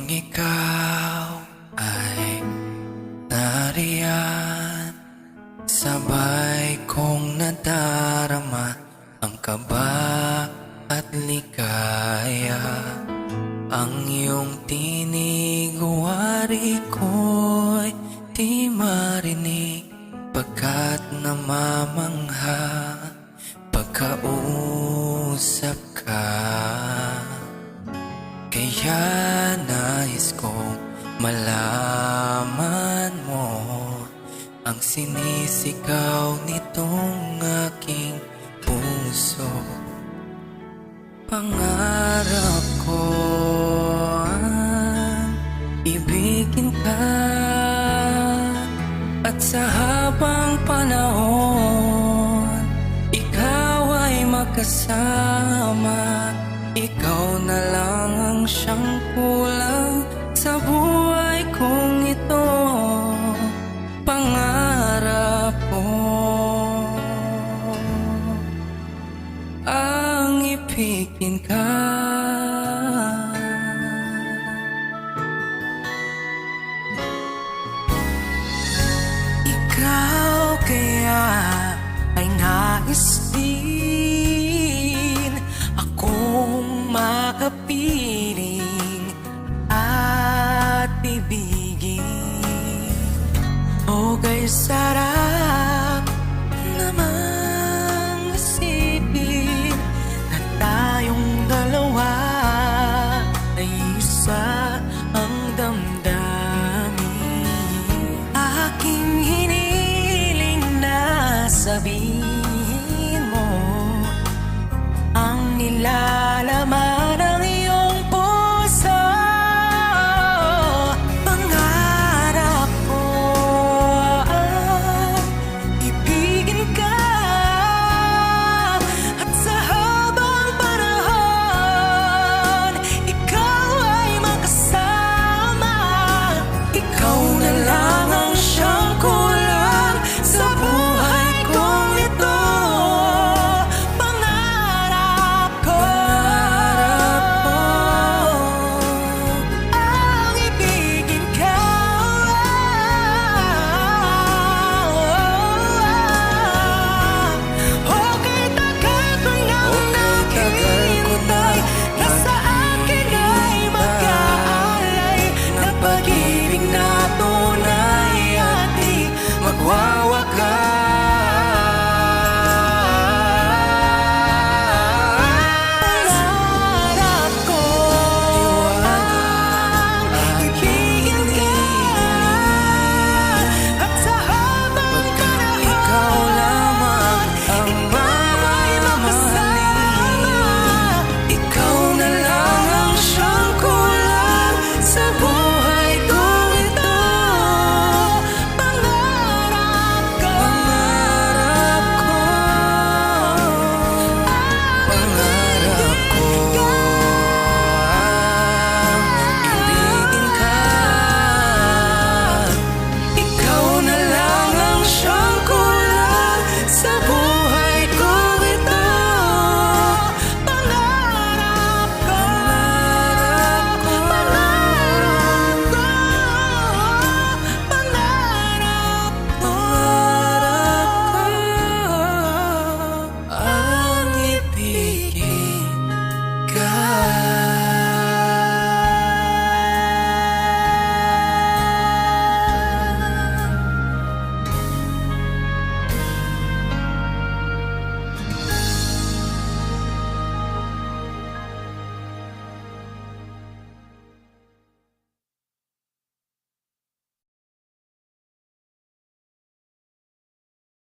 Kung ikaw ay nariyan, sabay kong nadarama ang kaba at ligaya. Ang iyong tinig, wari ko'y di marinig, pagkat namamangha pagkausap ka. Kaya nais kong malaman mo ang sinisigaw nitong aking puso. Pangarap ko ang ibigin ka, at sa habang panahon ikaw ay makasama. Ikaw na lang ang siyang kulang sa buhay kong ito. Pangarap ko ang ibigin ka.